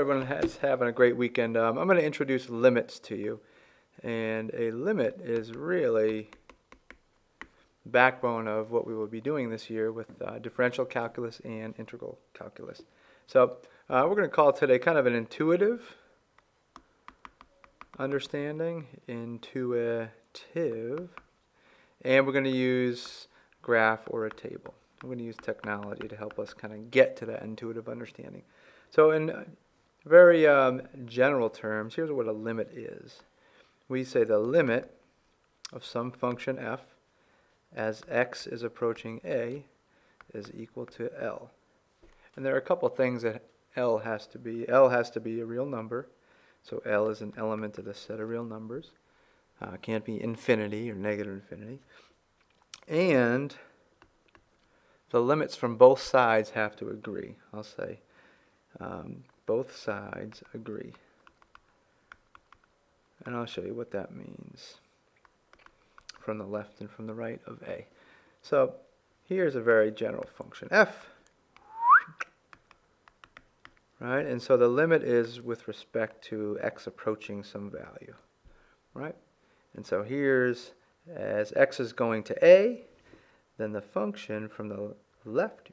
Everyone is having a great weekend. I'm going to introduce limits to you. And a limit is really the backbone of what we will be doing this year with differential calculus and integral calculus. So we're going to call today kind of an intuitive understanding, intuitive, and we're going to use graph or a table. We're going to use technology to help us kind of get to that intuitive understanding. So in very general terms, here's what a limit is. We say the limit of some function f as x is approaching a is equal to L. And there are a couple things that L has to be. L has to be a real number. So L is an element of the set of real numbers. Can't be infinity or negative infinity. And the limits from both sides have to agree. I'll say both sides agree. And I'll show you what that means from the left and from the right of A. So here's a very general function, f. Right? And so the limit is with respect to x approaching some value. Right? And so here's, as x is going to A, then the function from the left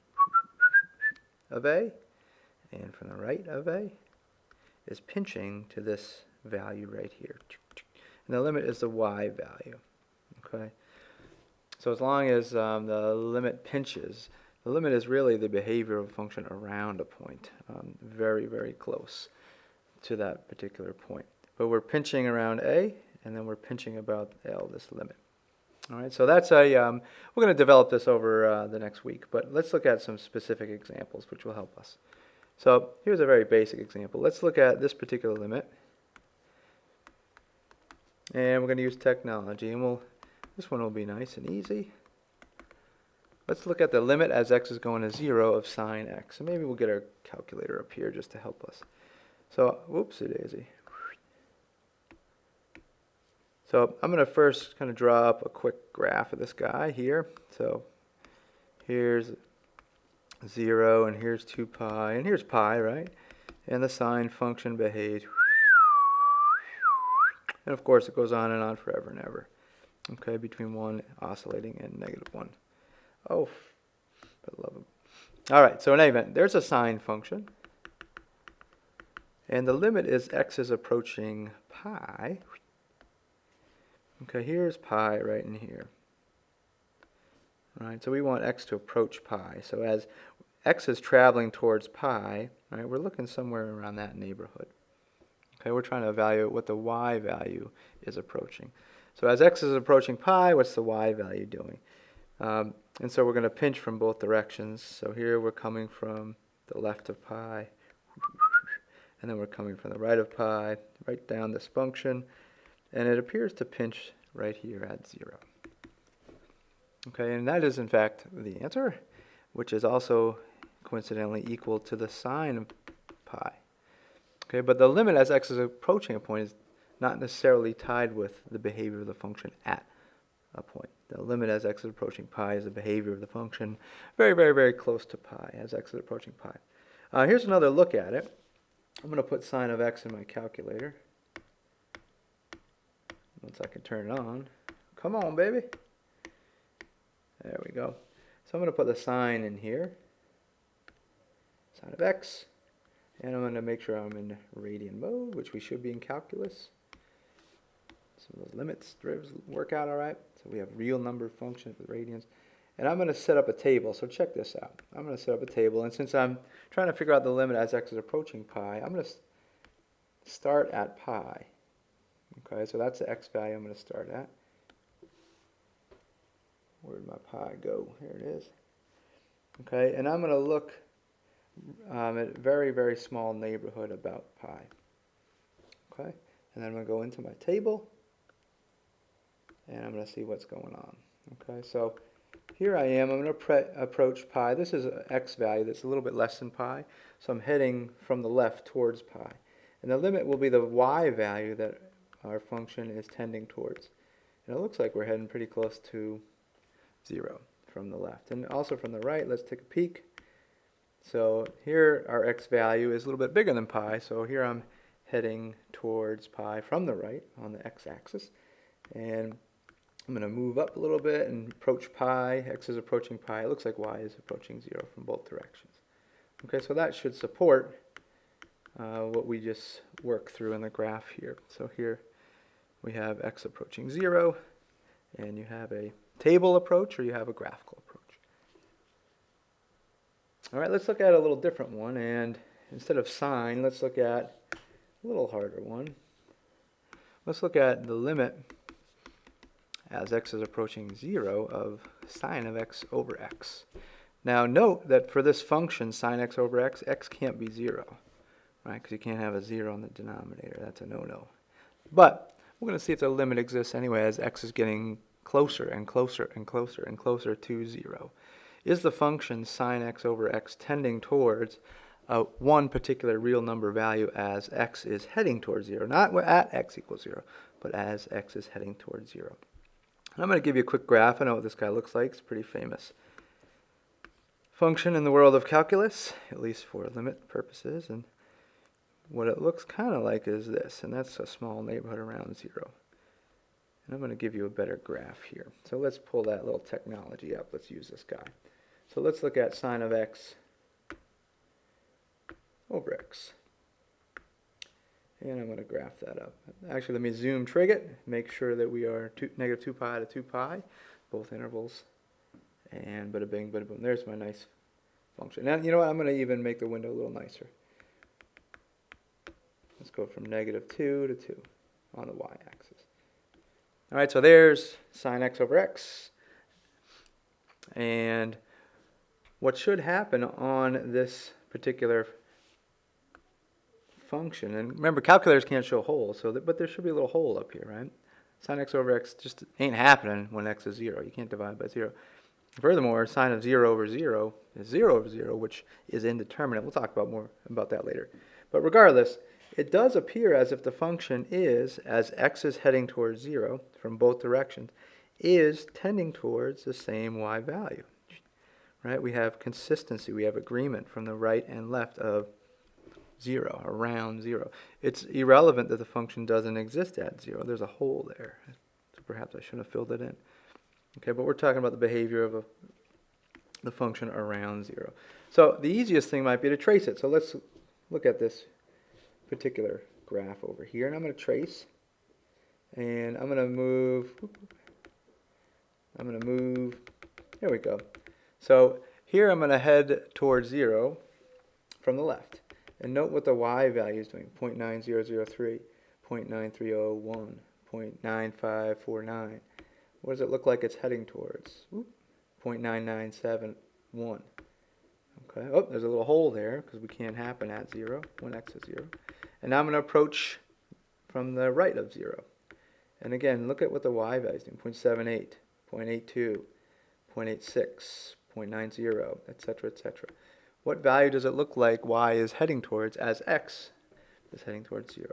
of A and from the right of A is pinching to this value right here. And the limit is the y value. Okay? So as long as the limit pinches, the limit is really the behavior of a function around a point, very, very close to that particular point. But we're pinching around A, and then we're pinching about L, this limit. All right, so that's a, we're going to develop this over the next week, but let's look at some specific examples which will help us. So here's a very basic example. Let's look at this particular limit. And we're going to use technology, and this one will be nice and easy. Let's look at the limit as x is going to 0 of sine x. And maybe we'll get our calculator up here just to help us. So, whoopsie-daisy. So I'm going to first kind of draw up a quick graph of this guy here. So here's 0, and here's 2 pi, and here's pi, right? And the sine function behaves. And of course it goes on and on forever and ever. Okay, between 1 oscillating and -1. Oh, for the love of... Alright, so in any event, there's a sine function. And the limit is x is approaching pi. Okay, here's pi right in here. Right, so we want x to approach pi. So as x is traveling towards pi, right, we're looking somewhere around that neighborhood. Okay, we're trying to evaluate what the y value is approaching. So as x is approaching pi, what's the y value doing? And so we're going to pinch from both directions. So here we're coming from the left of pi, and then we're coming from the right of pi, right down this function, and it appears to pinch right here at 0. Okay, and that is in fact the answer, which is also coincidentally equal to the sine of pi. Okay, but the limit as x is approaching a point is not necessarily tied with the behavior of the function at a point. The limit as x is approaching pi is the behavior of the function very, very, very close to pi as x is approaching pi. Here's another look at it. I'm going to put sine of x in my calculator. Once I can turn it on. Come on, baby. There we go. So I'm going to put the sine in here. Sine of x. And I'm going to make sure I'm in radian mode, which we should be in calculus. Some of those limits, derivatives work out all right. So we have real number functions with radians. And I'm going to set up a table. So check this out. I'm going to set up a table. And since I'm trying to figure out the limit as x is approaching pi, I'm going to start at pi. Okay, so that's the x value I'm going to start at. Where did my pi go? Here it is. Okay, and I'm going to look at a very, very small neighborhood about pi. Okay, and then I'm going to go into my table, and I'm going to see what's going on. Okay, so here I am. I'm going to approach pi. This is an x value that's a little bit less than pi, so I'm heading from the left towards pi. And the limit will be the y value that our function is tending towards. And it looks like we're heading pretty close to 0 from the left. And also from the right, let's take a peek. So here our x value is a little bit bigger than pi, so here I'm heading towards pi from the right on the x-axis, and I'm going to move up a little bit and approach pi. X is approaching pi. It looks like y is approaching 0 from both directions. Okay, so that should support what we just worked through in the graph here. So here we have x approaching 0, and you have a table approach or you have a graphical approach. All right, let's look at a little different one, and instead of sine, let's look at a little harder one. Let's look at the limit as x is approaching 0 of sine of x over x. Now note that for this function, sine x over x, x can't be 0, right? Because you can't have a 0 in the denominator. That's a no-no. But we're going to see if the limit exists anyway as x is getting closer and closer and closer and closer to 0. Is the function sine x over x tending towards one particular real number value as x is heading towards 0? Not at x equals 0, but as x is heading towards 0. And I'm going to give you a quick graph. I know what this guy looks like. It's pretty famous function in the world of calculus, at least for limit purposes. And what it looks kind of like is this, and that's a small neighborhood around 0. And I'm going to give you a better graph here. So let's pull that little technology up. Let's use this guy. So let's look at sine of x over x. And I'm going to graph that up. Actually, let me zoom trig it, make sure that we are negative 2 pi to 2 pi, both intervals. And bada bing, bada boom. There's my nice function. Now, you know what? I'm going to even make the window a little nicer. Let's go from negative 2 to 2 on the y-axis. All right, so there's sine x over x. And what should happen on this particular function, and remember, calculators can't show holes, but there should be a little hole up here, right? Sine x over x just ain't happening when x is 0. You can't divide by 0. Furthermore, sine of 0 over 0 is 0 over 0, which is indeterminate. We'll talk about more about that later. But regardless, it does appear as if the function is, as x is heading towards 0 from both directions, is tending towards the same y value. Right? We have consistency. We have agreement from the right and left of 0, around 0. It's irrelevant that the function doesn't exist at 0. There's a hole there. So perhaps I shouldn't have filled it in. Okay, but we're talking about the behavior of the function around 0. So the easiest thing might be to trace it. So let's look at this particular graph over here. And I'm going to trace. And I'm going to move. Here we go. So here I'm going to head towards 0 from the left. And note what the y value is doing. 0.9003, 0.9301, 0.9549. What does it look like it's heading towards? 0.9971. Okay. Oh, there's a little hole there because we can't happen at 0 when x is 0. And now I'm going to approach from the right of 0. And again, look at what the y value is doing. 0.78, 0.82, 0.86, 0.90, etc., etc. What value does it look like y is heading towards as x is heading towards 0?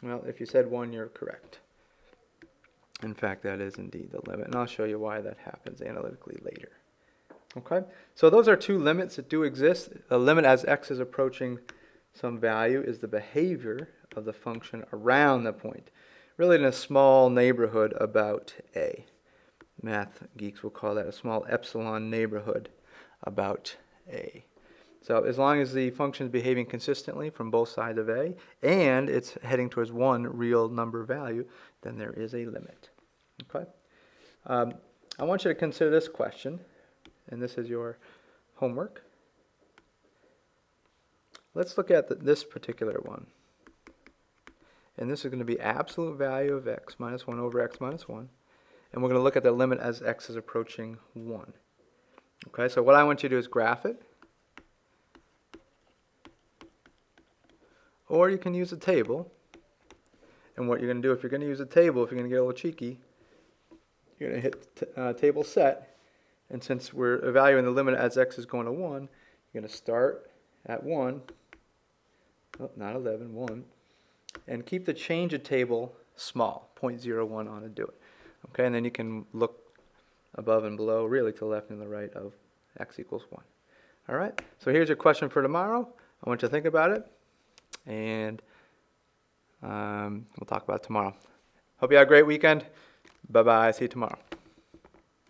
Well, if you said 1, you're correct. In fact, that is indeed the limit, and I'll show you why that happens analytically later. Okay, so those are two limits that do exist. A limit as x is approaching some value is the behavior of the function around the point, really in a small neighborhood about a. Math geeks will call that a small epsilon neighborhood about a. So as long as the function is behaving consistently from both sides of a, and it's heading towards one real number value, then there is a limit. Okay. I want you to consider this question, and this is your homework. Let's look at this particular one. And this is going to be absolute value of x minus 1 over x minus 1. And we're going to look at the limit as x is approaching 1. Okay, so what I want you to do is graph it. Or you can use a table. And what you're going to do, if you're going to use a table, if you're going to get a little cheeky, you're going to hit table set. And since we're evaluating the limit as x is going to 1, you're going to start at 1. Oh, not 11, 1. And keep the change of table small, 0.01 on it, do it. Okay, and then you can look above and below, really to the left and the right of x equals 1. All right, so here's your question for tomorrow. I want you to think about it, and we'll talk about it tomorrow. Hope you have a great weekend. Bye-bye. See you tomorrow.